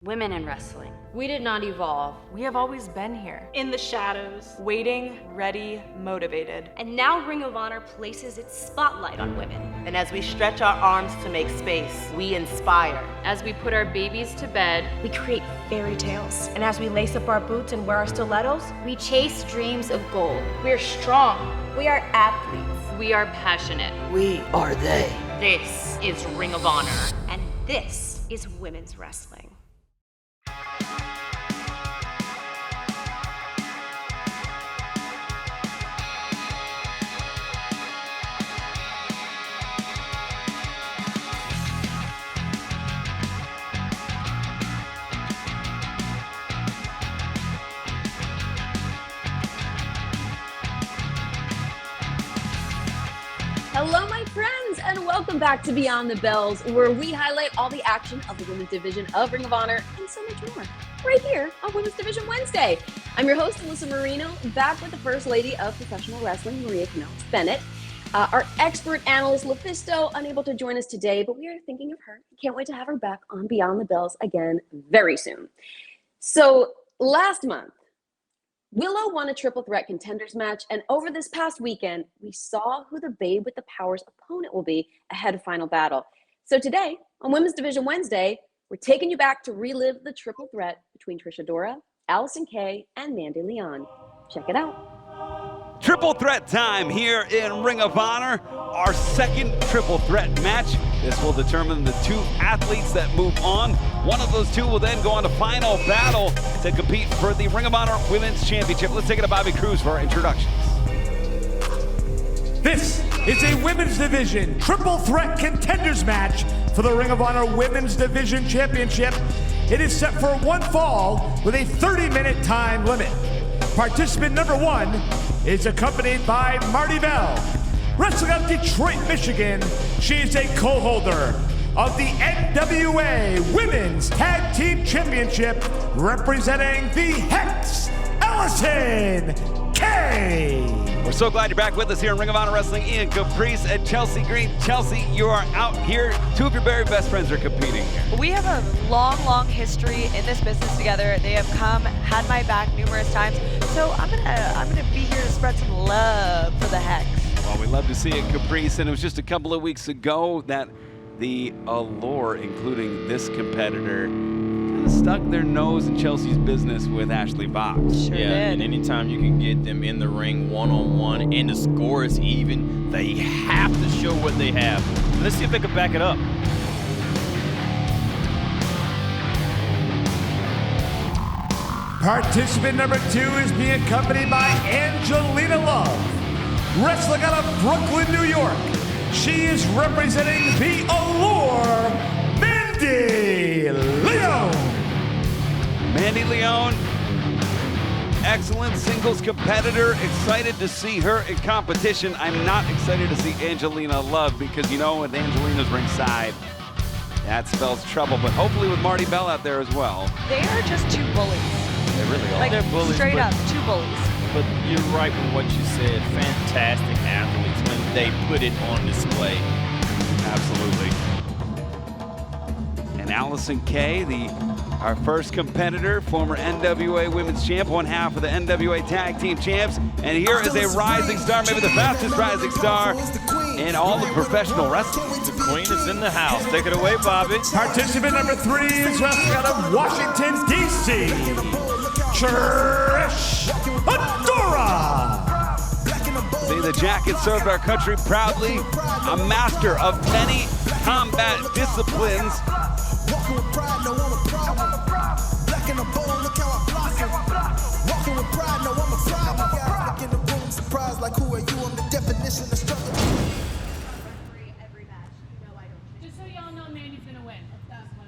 Women in wrestling. We did not evolve. We have always been here. In the shadows. Waiting, ready, motivated. And now Ring of Honor places its spotlight on women. And as we stretch our arms to make space, we inspire. As we put our babies to bed, We create fairy tales. And as we lace up our boots and wear our stilettos, we chase dreams of gold. we are strong. We are athletes. we are passionate. We are they. This is Ring of Honor. And this is women's wrestling. Hello, my friends, and welcome back to Beyond the Bells, where we highlight all the action of the women's division of Ring of Honor and so much more, right here on Women's Division Wednesday. I'm your host, Alyssa Marino, back with the First Lady of Professional Wrestling, Maria Kanellis-Bennett. Our expert analyst, LaFisto, unable to join us today, but we are thinking of her. Can't wait to have her back on Beyond the Bells again very soon. So last month, Willow won a triple threat contenders match, and over this past weekend, we saw who the Babe with the Power's opponent will be ahead of Final Battle. So today, on Women's Division Wednesday, we're taking you back to relive the triple threat between Trish Adora, Allison Kay, and Mandy Leon. Check it out. Triple threat time here in Ring of Honor. Our second triple threat match. This will determine the two athletes that move on. One of those two will then go on to Final Battle to compete for the Ring of Honor Women's Championship. Let's take it to Bobby Cruz for our introductions. This is a Women's Division Triple Threat Contenders match for the Ring of Honor Women's Division Championship. It is set for one fall with a 30-minute time limit. Participant number one is accompanied by Marty Bell. Wrestling out of Detroit, Michigan, she is a co-holder of the NWA Women's Tag Team Championship, representing the Hex, Allison Kay. We're so glad you're back with us here in Ring of Honor Wrestling. Ian Caprice and Chelsea Green. Chelsea, you are out here. Two of your very best friends are competing here. We have a long history in this business together. They have come, had my back numerous times. So I'm gonna be here to spread some love for the Hex. Well, we love to see it, Caprice, and it was just a couple of weeks ago that the Allure, including this competitor, kind of stuck their nose in Chelsea's business with Ashley Fox. Sure Yeah, did. and anytime you can get them in the ring one-on-one and the score is even, they have to show what they have. Let's see if they can back it up. Participant number two is being accompanied by Angelina Love. Wrestling out of Brooklyn, New York, she is representing the Allure, Mandy Leon. Mandy Leon, excellent singles competitor. Excited to see her in competition. I'm not excited to see Angelina Love because, you know, with Angelina's ringside, that spells trouble. But hopefully with Marty Bell out there as well. They are just two bullies. They really are. Like, They're bullies, straight but- up, two bullies. But you're right with what you said. Fantastic athletes when they put it on display. Absolutely. And Allison Kay, our first competitor, former NWA Women's Champ, one half of the NWA Tag Team Champs. And here is a rising star, maybe the fastest rising star in all of professional wrestling. The queen is in the house. Take it away, Bobby. Participant number three is wrestling out of Washington, D.C., Trish Adora. See, the jacket served our country proudly, a master of many combat disciplines.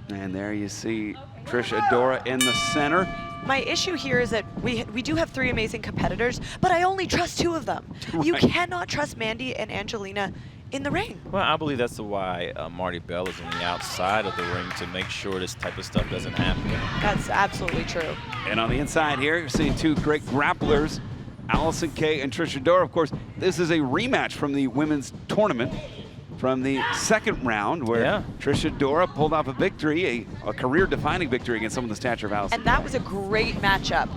And there you see Trish Adora in the center. My issue here is that we do have three amazing competitors, but I only trust two of them. You Right. cannot trust Mandy and Angelina in the ring. Well, I believe that's why Marty Bell is on the outside of the ring to make sure this type of stuff doesn't happen. That's absolutely true. And on the inside here, you're seeing two great grapplers, Allison Kay and Trish Adora. Of course, this is a rematch from the women's tournament from the second round where Trish Adora pulled off a victory, a career-defining victory against someone the stature of Allison. And that was a great matchup.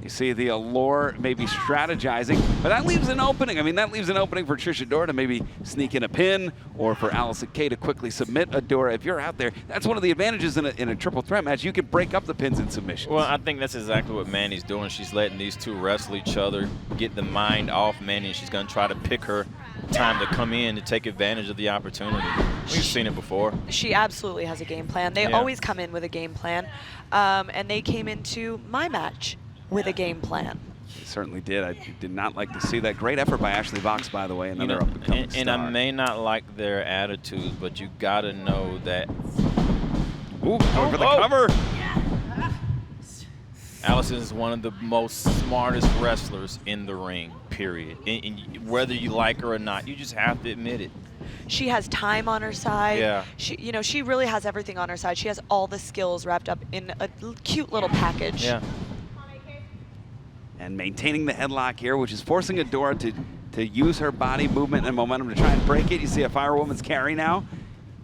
You see the Allure maybe strategizing, but that leaves an opening. I mean, that leaves an opening for Trish Adora to maybe sneak in a pin, or for Allison Kay to quickly submit Adora. If you're out there, that's one of the advantages in a triple threat match. You can break up the pins and submissions. Well, I think that's exactly what Mandy's doing. She's letting these two wrestle each other, get the mind off Mandy, and she's going to try to pick her time to come in to take advantage of the opportunity. We've seen it before. She absolutely has a game plan. They always come in with a game plan, and they came into my match with a game plan. They certainly did. I did not like to see that. Great effort by Ashley Vox, by the way, another up-and-coming star. And I may not like their attitudes, but you got to know that. Ooh, going for the cover. Allison is one of the most smartest wrestlers in the ring, period. And whether you like her or not, you just have to admit it. She has time on her side. Yeah. She really has everything on her side. She has all the skills wrapped up in a cute little package. Yeah. And maintaining the headlock here, which is forcing Adora to use her body movement and momentum to try and break it. You see a Firewoman's carry now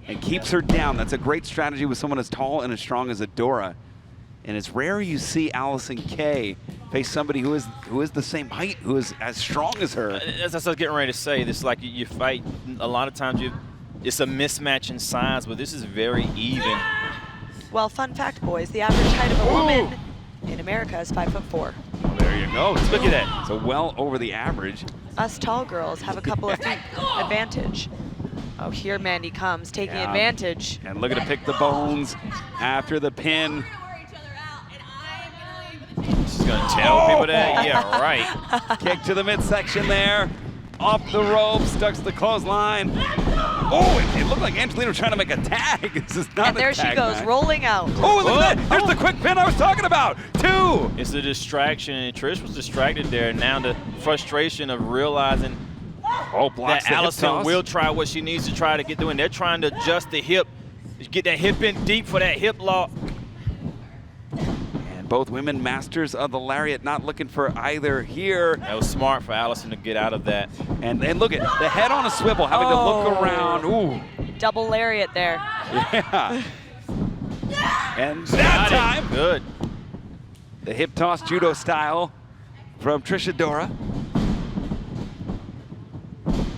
and keeps her down. That's a great strategy with someone as tall and as strong as Adora. And it's rare you see Allison Kay face somebody who is the same height, who is as strong as her. As I was getting ready to say, this like you fight, a lot of times it's a mismatch in size, but this is very even. Well, fun fact, boys, the average height of a woman in America is 5'4". Well, there you go. Look at that. So well over the average. Us tall girls have a couple of feet advantage. Oh, here Mandy comes, taking advantage. And looking to pick the bones after the pin. She's going to tell people that. Yeah, right. Kick to the midsection there. Off the rope, stuck to the clothesline. Oh, it looked like Angelina was trying to make a tag. This is not and there she goes, match. rolling out. Oh, look at that. There's the quick pin I was talking about. 2. It's a distraction, and Trish was distracted there. Now the frustration of realizing that Allison will try what she needs to try to get doing. They're trying to adjust the hip, get that hip in deep for that hip lock. Both women masters of the lariat, not looking for either here. That was smart for Allison to get out of that. And look at the head on a swivel, having to look around. Ooh. Double lariat there. Yeah. And that time, good. The hip toss judo style from Trish Adora.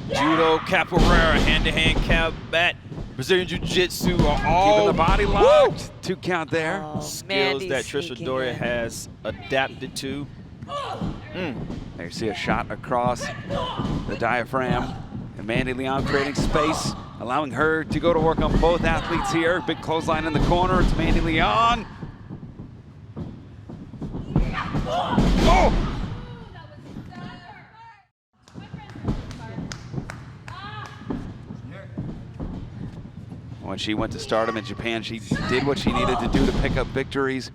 Judo, capoeira, hand-to-hand combat, Brazilian Jiu-Jitsu are all keeping the body locked. 2 count there. Skills that Trish Adora has adapted to. There you see a shot across the diaphragm. And Mandy Leon creating space, allowing her to go to work on both athletes here. Big clothesline in the corner. It's Mandy Leon. Oh! When she went to Stardom in Japan, she did what she needed to do to pick up victories.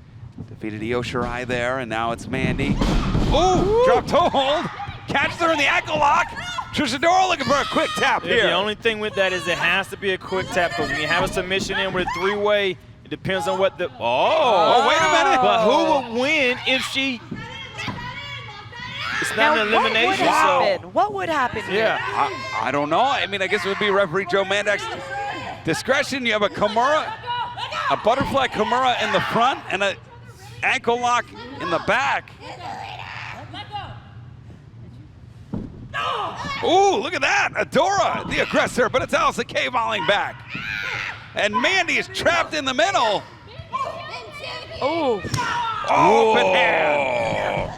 Defeated Io Shirai there, and now it's Mandy. Ooh, drop toe hold. Catches her in the ankle lock. Trish Adora looking for a quick tap here. The only thing with that is it has to be a quick tap, because when you have a submission in with a 3-way, it depends on what the... Oh, wait a minute. But who would win if she... It's not an elimination, What would happen here? Yeah, I don't know. I mean, I guess it would be referee Joe Mandak's discretion. You have a Kimura, a butterfly Kimura in the front and an ankle lock in the back. Ooh, look at that. Adora, the aggressor, but it's Allison Kay volleying back. And Mandy is trapped in the middle. Oh. Open hand.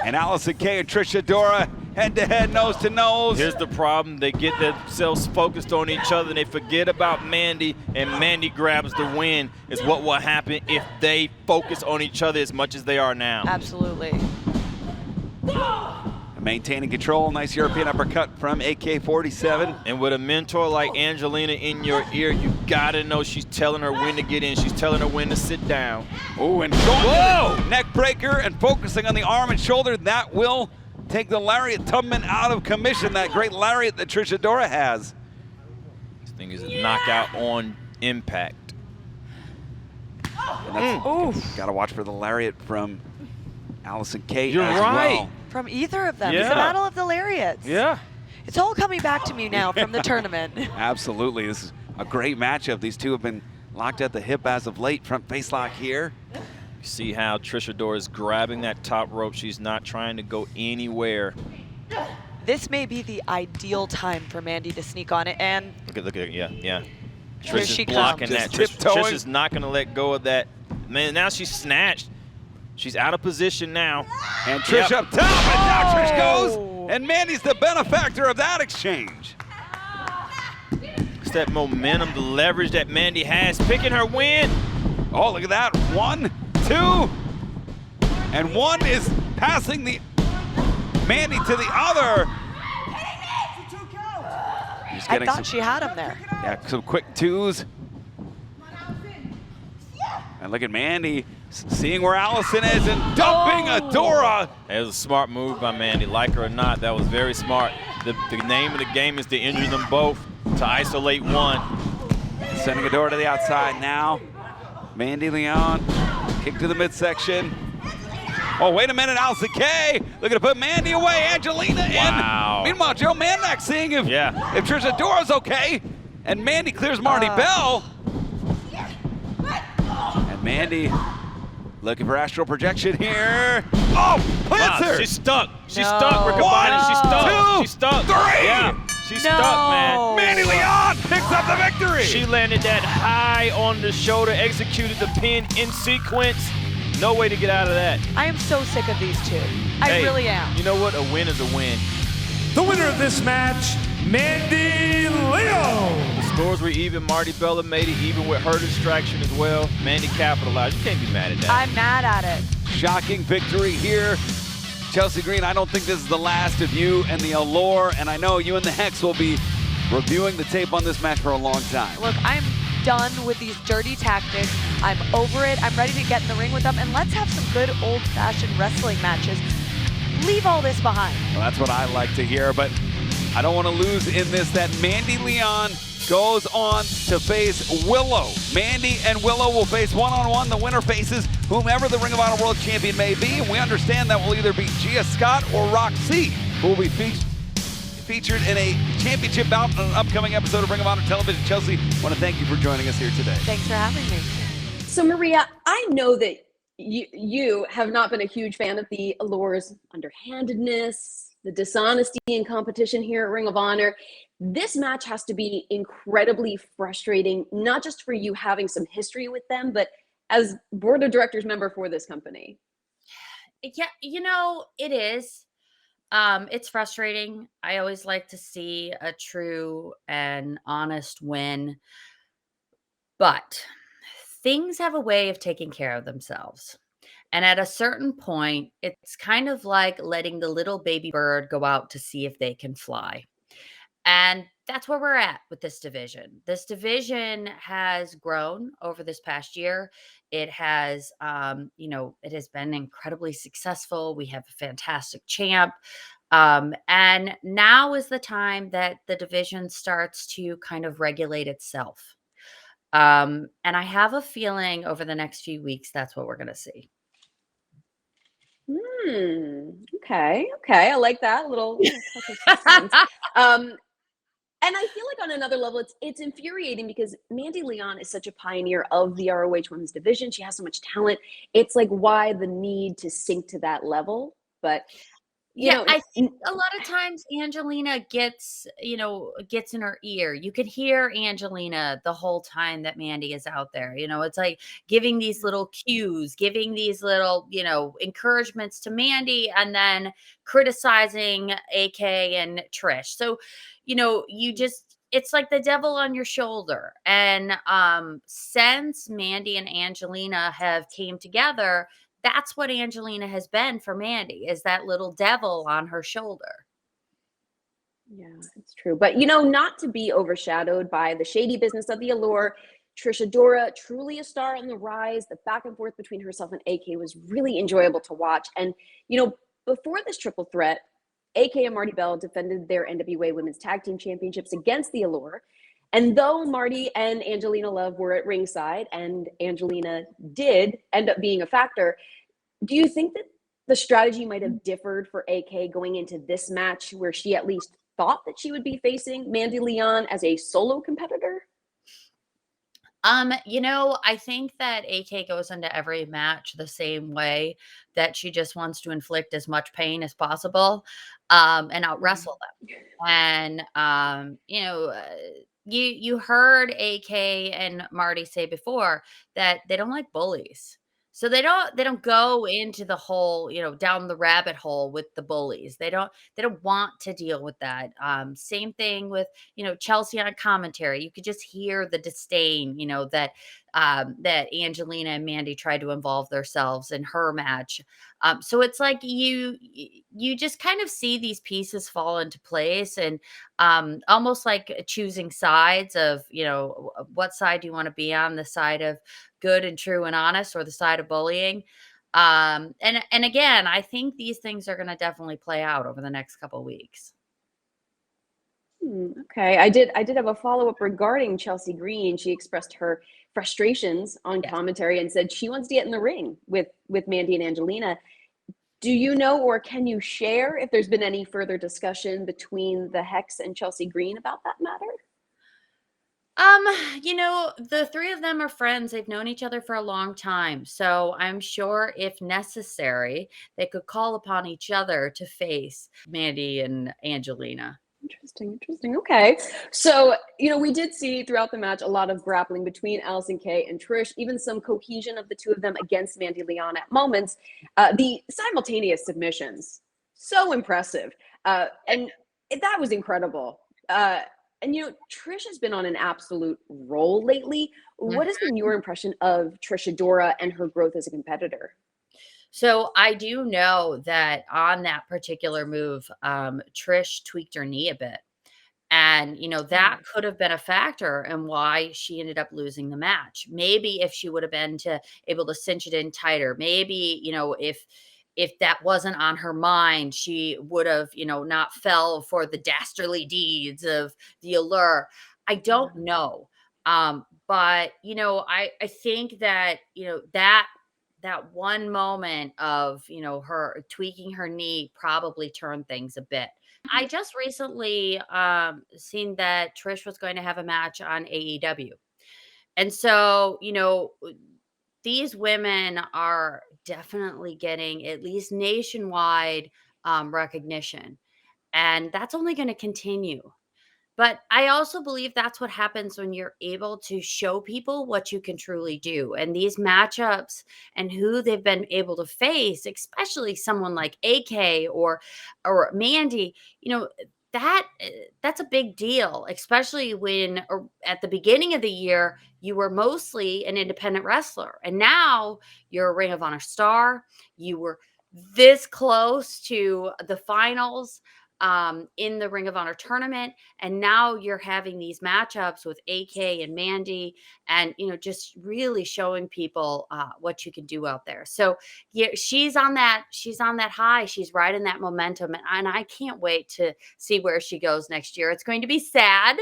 And Allison Kay and Trish Adora head-to-head, nose-to-nose. Here's the problem. They get themselves focused on each other, and they forget about Mandy, and Mandy grabs the win, is what will happen if they focus on each other as much as they are now. Absolutely. Maintaining control, nice European uppercut from AK-47. And with a mentor like Angelina in your ear, you gotta know she's telling her when to get in. She's telling her when to sit down. Oh, and going neck breaker and focusing on the arm and shoulder. That will take the lariat Tubman out of commission, that great lariat that Trish Adora has. This thing is a knockout on impact. Gotta watch for the lariat from Allison Kay You're as right. well. from either of them. Yeah. It's a battle of the lariats. Yeah. It's all coming back to me now from the tournament. Absolutely. This is a great matchup. These two have been locked at the hip as of late. Front face lock here. You see how Trish Adora is grabbing that top rope. She's not trying to go anywhere. This may be the ideal time for Mandy to sneak on it, and Look at, yeah. Here Trish she is blocking comes. that. Just Trish is not going to let go of that. Man, now she's snatched. She's out of position now. And Trish up top, and now Trish goes, and Mandy's the benefactor of that exchange. It's that momentum, the leverage that Mandy has, picking her win. Oh, look at that. 1, 2, and one is passing the Mandy to the other. I thought she had him there. Yeah, some quick twos. And look at Mandy seeing where Allison is and dumping Adora. It was a smart move by Mandy. Like her or not, that was very smart. The name of the game is to injure them both, to isolate one. Sending Adora to the outside now. Mandy Leon, kick to the midsection. Oh, wait a minute, Allison Kay looking to put Mandy away. Angelina in. Meanwhile, Joe Mandak seeing if Trish Adora's okay. And Mandy clears Marty Bell. And Mandy looking for astral projection here. Oh, plants her. She's stuck. She's stuck. We're combining. She's stuck. She's stuck. 3. Yeah. She's stuck, man. Mandy Leon picks up the victory. She landed that high on the shoulder, executed the pin in sequence. No way to get out of that. I am so sick of these two. I really am. You know what? A win is a win. The winner of this match, Mandy Leon. The scores were even. Marty Bella made it even with her distraction as well. Mandy capitalized. You can't be mad at that. I'm mad at it. Shocking victory here. Chelsea Green, I don't think this is the last of you and the Allure, and I know you and the Hex will be reviewing the tape on this match for a long time. Look, I'm done with these dirty tactics. I'm over it. I'm ready to get in the ring with them, and let's have some good old-fashioned wrestling matches. Leave all this behind. Well, that's what I like to hear, but I don't want to lose in this that Mandy Leon goes on to face Willow. Mandy and Willow will face one-on-one. The winner faces whomever the Ring of Honor World Champion may be, and we understand that will either be Gia Scott or Rok-C, who will be featured in a championship bout on an upcoming episode of Ring of Honor Television. Chelsea, I want to thank you for joining us here today. Thanks for having me. So Maria, I know that you have not been a huge fan of the Allure's underhandedness, the dishonesty in competition here at Ring of Honor. This match has to be incredibly frustrating, not just for you having some history with them, but as board of directors member for this company. Yeah, you know, it is. It's frustrating. I always like to see a true and honest win, but things have a way of taking care of themselves. And at a certain point, it's kind of like letting the little baby bird go out to see if they can fly. And that's where we're at with this division. This division has grown over this past year. It has, it has been incredibly successful. We have a fantastic champ. And now is the time that the division starts to kind of regulate itself. And I have a feeling over the next few weeks, that's what we're going to see. Okay. I like that little touch of suspense. And I feel like on another level, it's infuriating because Mandy Leon is such a pioneer of the ROH women's division. She has so much talent. It's like, why the need to sink to that level? But I think a lot of times Angelina gets in her ear. You could hear Angelina the whole time that Mandy is out there. It's like giving these little cues, giving these little, encouragements to Mandy and then criticizing AK and Trish. So, it's like the devil on your shoulder. And since Mandy and Angelina have came together, that's what Angelina has been for Mandy, is that little devil on her shoulder. Yeah, it's true. But, not to be overshadowed by the shady business of the Allure, Trish Adora, truly a star on the rise. The back and forth between herself and AK was really enjoyable to watch. And, before this triple threat, AK and Marty Bell defended their NWA Women's Tag Team Championships against the Allure. And though Marty and Angelina Love were at ringside and Angelina did end up being a factor, do you think that the strategy might have differed for AK going into this match, where she at least thought that she would be facing Mandy Leon as a solo competitor? I think that AK goes into every match the same way, that she just wants to inflict as much pain as possible, and out wrestle them. And you heard AK and Marty say before that they don't like bullies. So they don't go into the whole, down the rabbit hole with the bullies. They don't want to deal with that. Same thing with, Chelsea on commentary. You could just hear the disdain, that Angelina and Mandy tried to involve themselves in her match. So it's like you just kind of see these pieces fall into place, and almost like choosing sides of, what side do you want to be on, the side of good and true and honest, or the side of bullying. And again, I think these things are going to definitely play out over the next couple of weeks. Okay, I did have a follow-up regarding Chelsea Green. She expressed her frustrations on commentary and said she wants to get in the ring with Mandy and Angelina. Do you know, or can you share if there's been any further discussion between the Hex and Chelsea Green about that matter? The three of them are friends. They've known each other for a long time. So I'm sure if necessary, they could call upon each other to face Mandy and Angelina. Interesting. Okay. So, we did see throughout the match a lot of grappling between Allison Kay and Trish, even some cohesion of the two of them against Mandy Leon at moments. The simultaneous submissions, so impressive. And that was incredible. And Trish has been on an absolute roll lately. What has been your impression of Trish Adora and her growth as a competitor? So I do know that on that particular move, Trish tweaked her knee a bit. And, that could have been a factor in why she ended up losing the match. Maybe if she would have been able to cinch it in tighter, maybe, if that wasn't on her mind, she would have, not fell for the dastardly deeds of the Allure. I don't know. But, I think that, that one moment of, her tweaking her knee probably turned things a bit. I just recently seen that Trish was going to have a match on AEW. And so, these women are definitely getting at least nationwide recognition. And that's only going to continue. But I also believe that's what happens when you're able to show people what you can truly do. And these matchups and who they've been able to face, especially someone like AK or Mandy, that's a big deal, especially when at the beginning of the year, you were mostly an independent wrestler. And now you're a Ring of Honor star. You were this close to the finals in the Ring of Honor tournament. And now you're having these matchups with AK and Mandy and, just really showing people what you can do out there. So yeah, she's on that high. She's riding that momentum. And I can't wait to see where she goes next year. It's going to be sad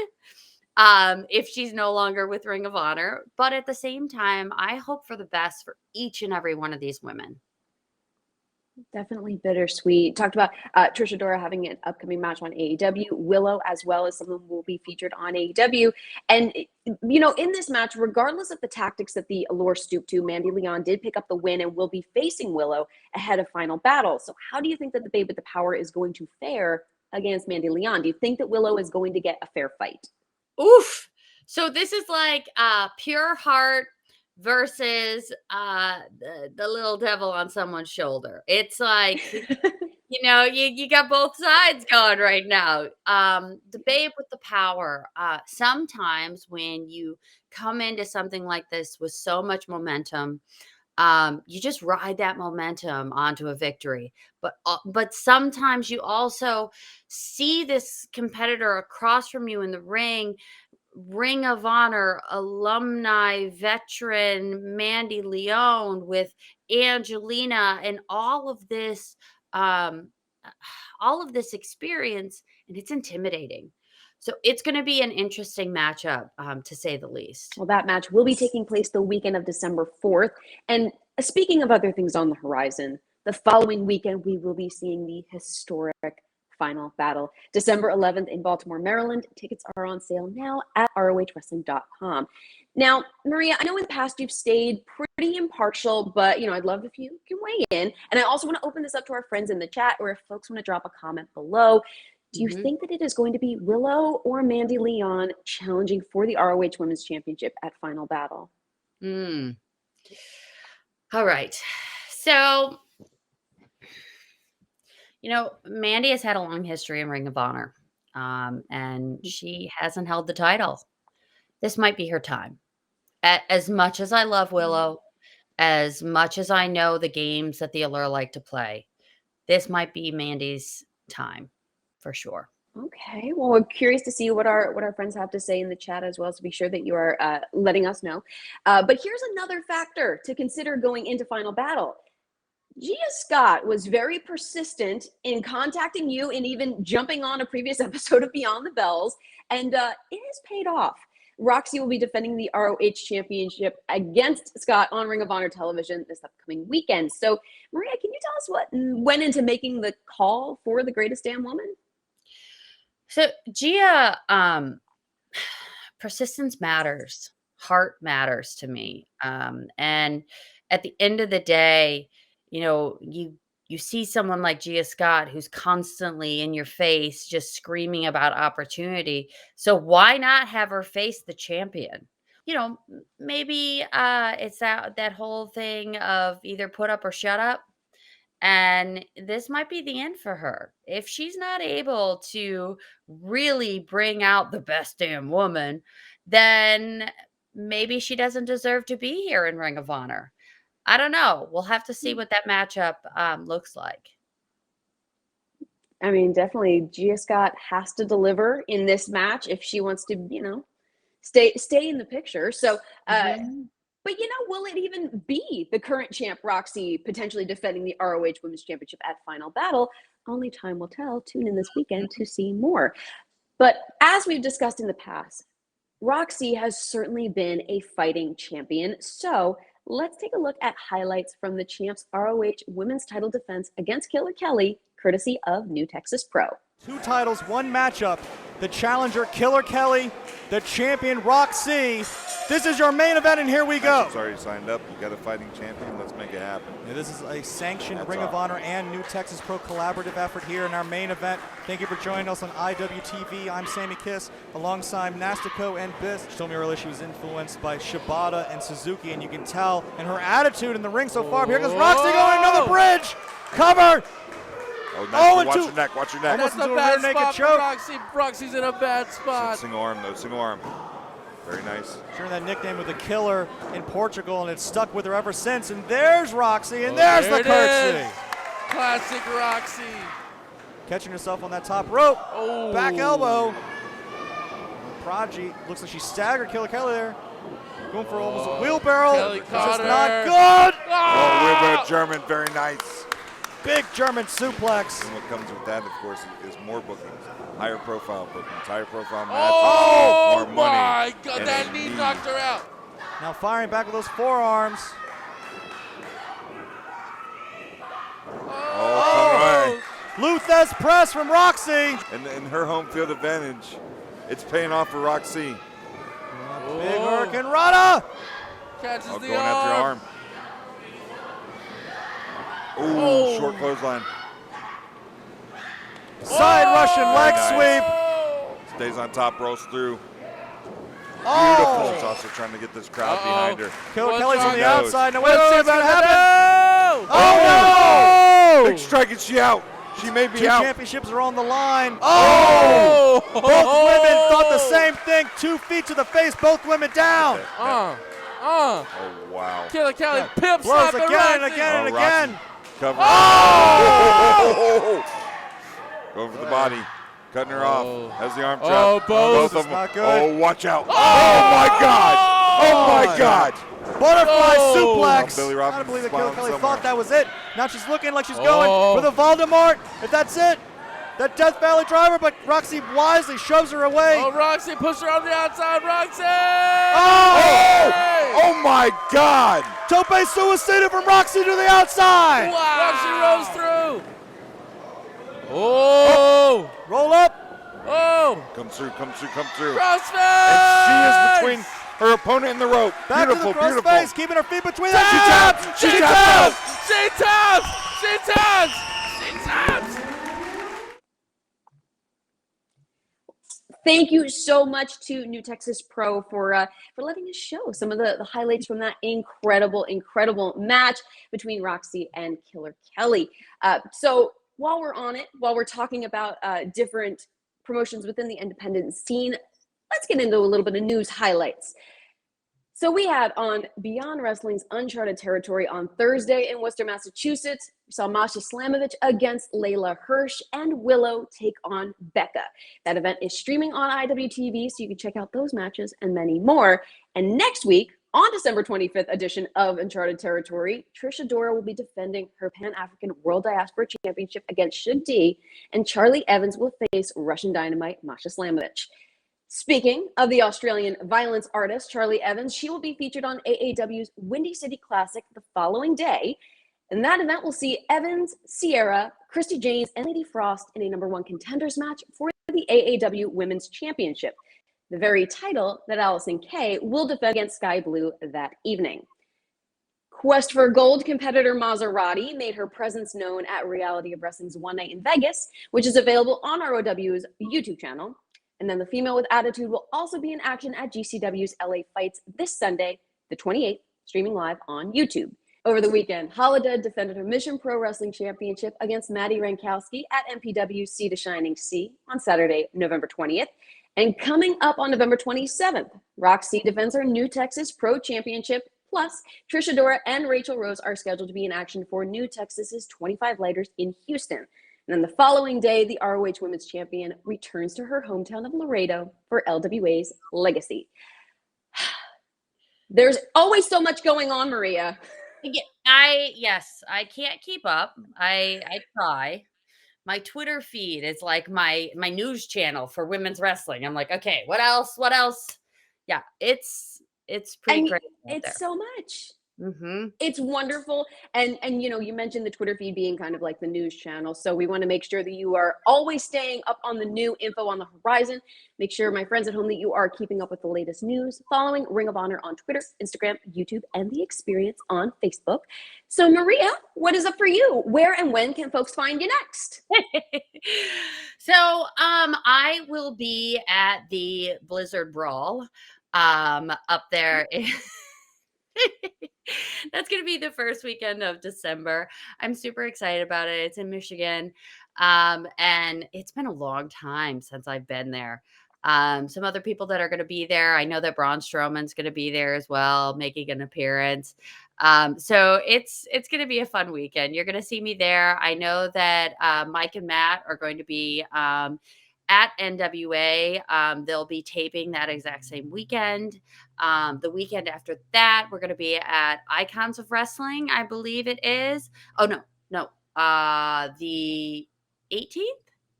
if she's no longer with Ring of Honor. But at the same time, I hope for the best for each and every one of these women. Definitely bittersweet. Talked about Trish Adora having an upcoming match on AEW. Willow as well as someone who will be featured on AEW. And, in this match, regardless of the tactics that the Allure stooped to, Mandy Leon did pick up the win and will be facing Willow ahead of Final Battle. So how do you think that the Babe with the Power is going to fare against Mandy Leon? Do you think that Willow is going to get a fair fight? Oof. So this is like pure heart versus the little devil on someone's shoulder. It's like, you got both sides going right now. The Babe with the Power. Sometimes when you come into something like this with so much momentum, you just ride that momentum onto a victory. But sometimes you also see this competitor across from you in the Ring of Honor alumni veteran Mandy Leon with Angelina and all of this experience, and it's intimidating. So it's going to be an interesting matchup, to say the least. Well, that match will be taking place the weekend of December 4th. And speaking of other things on the horizon, The following weekend, we will be seeing the historic Final Battle. December 11th in Baltimore, Maryland. Tickets are on sale now at ROHWrestling.com. Now, Maria, I know in the past you've stayed pretty impartial, but, I'd love if you can weigh in. And I also want to open this up to our friends in the chat, or if folks want to drop a comment below. Do you think that it is going to be Willow or Mandy Leon challenging for the ROH Women's Championship at Final Battle? All right. So, Mandy has had a long history in Ring of Honor, and she hasn't held the title. This might be her time. As much as I love Willow, as much as I know the games that the Allure like to play, this might be Mandy's time for sure. Okay, well, we're curious to see what our friends have to say in the chat as well, so be sure that you are letting us know. But here's another factor to consider going into Final Battle. Gia Scott was very persistent in contacting you and even jumping on a previous episode of Beyond the Bells, and it has paid off. Roxy will be defending the ROH Championship against Scott on Ring of Honor television this upcoming weekend. So, Maria, can you tell us what went into making the call for the Greatest Damn Woman? So, Gia, persistence matters. Heart matters to me. And at the end of the day, you see someone like Gia Scott who's constantly in your face just screaming about opportunity. So why not have her face the champion? Maybe it's that whole thing of either put up or shut up. And this might be the end for her. If she's not able to really bring out the best damn woman, then maybe she doesn't deserve to be here in Ring of Honor. I don't know. We'll have to see what that matchup looks like. I mean, definitely Gia Scott has to deliver in this match if she wants to, stay in the picture. So, but will it even be the current champ Roxy potentially defending the ROH Women's Championship at Final Battle? Only time will tell. Tune in this weekend to see more. But as we've discussed in the past, Roxy has certainly been a fighting champion. So let's take a look at highlights from the champ's ROH Women's title defense against Killer Kelly, courtesy of New Texas Pro. 2 titles, 1 matchup. The challenger, Killer Kelly, the champion, Rok-C. This is your main event, and here we go. Matchup's already signed up. You got a fighting champion. Let's make it happen. Yeah, this is a sanctioned Ring of Honor and New Texas Pro collaborative effort here in our main event. Thank you for joining us on IWTV. I'm Sammy Kiss, alongside Nastico and Biss. She told me earlier she was influenced by Shibata and Suzuki, and you can tell in her attitude in the ring so far. Here goes Roxy going another bridge. Cover. Oh, nice. Watch your neck. Watch your neck. That's a bad spot for Roxy. Roxy's in a bad spot. Single arm, though. Single arm. Very nice. Sharing that nickname with the Killer in Portugal, and it's stuck with her ever since. And there's Roxy, and there's the curtsy. Classic Roxy. Catching herself on that top rope. Oh. Back elbow. Prodigy looks like she staggered Killer Kelly there. Going for almost a wheelbarrow. Kelly caught her. Not good. Oh, wheelbarrow German. Very nice. Big German suplex. And what comes with that, of course, is more bookings. Higher profile bookings. Higher profile matches. Oh, more money. My God. That knee knocked her out. Now firing back with those forearms. Oh, Luthez press from Roxy. And her home field advantage, it's paying off for Roxy. Big Hurricane Rana. Catches the going after your arm. Ooh, short clothesline. Side Russian leg sweep. Stays on top, rolls through. Oh. Beautiful. She's also trying to get this crowd behind her. Killer Kelly's on the outside. Now wait a second, what's going to happen? Oh, no! Big strike and she out. She may be 2 out. championships are on the line. Oh! Both women thought the same thing. 2 feet to the face, both women down. Oh, wow. Killer Kelly pimp blows slapping again and Roxy. again and again. Cover. Oh! Going for the body. Cutting her off. Has the arm trap. Oh, both of them. Not good. Oh, watch out. Oh, my God. Oh, my God. Butterfly suplex. Billy I Robbins don't believe that smiling Killer Kelly somewhere. thought that was it. Now she's looking like she's going for the Voldemort. If that's it, that Death Valley driver, but Roxy wisely shoves her away. Oh, Roxy pushed her on the outside. Roxy! Oh! Oh, my God. Tope suicida from Roxy to the outside. Wow. Roxy rose through. Oh. Roll up. Oh. Come through. Crossface. And she is between her opponent and the rope. Back Beautiful, to the beautiful. crossface, keeping her feet between them. She taps. Thank you so much to New Texas Pro for letting us show some of the highlights from that incredible match between Roxy and Killer Kelly. So while we're on it, while we're talking about different promotions within the independent scene, let's get into a little bit of news highlights. So we had on Beyond Wrestling's Uncharted Territory on Thursday in Worcester, Massachusetts, we saw Masha Slamovich against Layla Hirsch and Willow take on Becca. That event is streaming on IWTV, so you can check out those matches and many more. And next week, on December 25th edition of Uncharted Territory, Trish Adora will be defending her Pan-African World Diaspora Championship against Shug D, and Charlie Evans will face Russian Dynamite Masha Slamovich. Speaking of the Australian violence artist, Charlie Evans, she will be featured on AAW's Windy City Classic the following day. And that event will see Evans, Sierra, Christy James, and Lady Frost in a #1 contenders match for the AAW Women's Championship, the very title that Allison Kay will defend against Sky Blue that evening. Quest for Gold competitor Maserati made her presence known at Reality of Wrestling's One Night in Vegas, which is available on ROW's YouTube channel. And then the Female with Attitude will also be in action at GCW's LA Fights this Sunday, the 28th, streaming live on YouTube. Over the weekend, Holiday defended her Mission Pro Wrestling Championship against Maddie Rankowski at MPW Sea to Shining Sea on Saturday, November 20th. And coming up on November 27th, Rok-C defends her New Texas Pro Championship. Plus, Trish Adora and Rachel Rose are scheduled to be in action for New Texas's 25 Lighters in Houston. And then the following day, the ROH Women's Champion returns to her hometown of Laredo for LWA's Legacy. There's always so much going on, Maria. I can't keep up. I try. My Twitter feed is like my news channel for women's wrestling. I'm like, okay, what else? Yeah, it's pretty crazy. It's so much. Mm-hmm. It's wonderful. And you know, you mentioned the Twitter feed being kind of like the news channel. So we want to make sure that you are always staying up on the new info on the horizon. Make sure, my friends at home, that you are keeping up with the latest news, following Ring of Honor on Twitter, Instagram, YouTube, and The Experience on Facebook. So Maria, what is up for you? Where and when can folks find you next? So I will be at the Blizzard Brawl up there. That's going to be the first weekend of December. I'm super excited about it. It's in Michigan. And it's been a long time since I've been there. Some other people that are going to be there. I know that Braun Strowman's going to be there as well, making an appearance. So it's going to be a fun weekend. You're going to see me there. I know that Mike and Matt are going to be at NWA. They'll be taping that exact same weekend. The weekend after that, we're going to be at Icons of Wrestling, I believe it is. Oh, no. The 18th?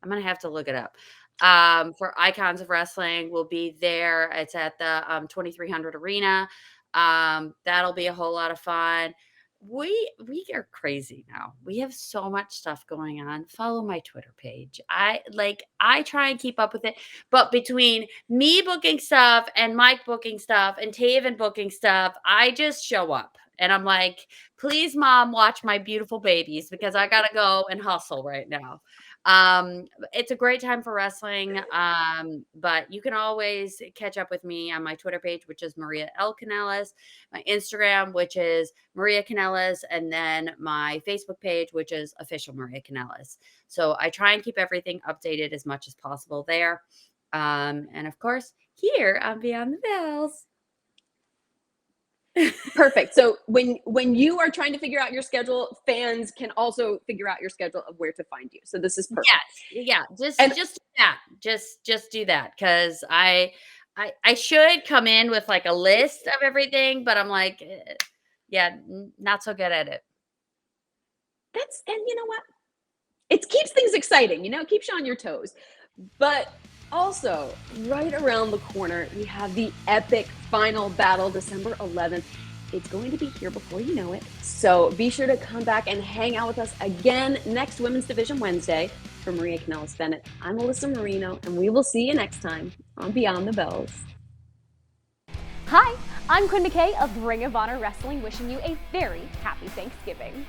I'm going to have to look it up. For Icons of Wrestling, we'll be there. It's at the 2300 Arena. That'll be a whole lot of fun. We are crazy now. We have so much stuff going on. Follow my Twitter page. I try and keep up with it, but between me booking stuff and Mike booking stuff and Taven booking stuff, I just show up and I'm like, please, Mom, watch my beautiful babies because I gotta go and hustle right now. It's a great time for wrestling. But you can always catch up with me on my Twitter page, which is Maria L. Canellis, my Instagram, which is Maria Canellis, and then my Facebook page, which is Official Maria Canellis. So I try and keep everything updated as much as possible there. And of course, here on Beyond the Bells. Perfect. So when you are trying to figure out your schedule, fans can also figure out your schedule of where to find you. So this is perfect. Yes. Yeah. Just do that. Just do that. Cause I should come in with like a list of everything, but I'm like, not so good at it. And you know what? It keeps things exciting, it keeps you on your toes. But also, right around the corner, we have the epic final battle, December 11th, It's going to be here before you know it. So be sure to come back and hang out with us again next Women's Division Wednesday. For Maria Kanellis-Bennett, I'm Alyssa Marino, and we will see you next time on Beyond the Bells. Hi, I'm Quinn McKay of Ring of Honor Wrestling, wishing you a very happy Thanksgiving.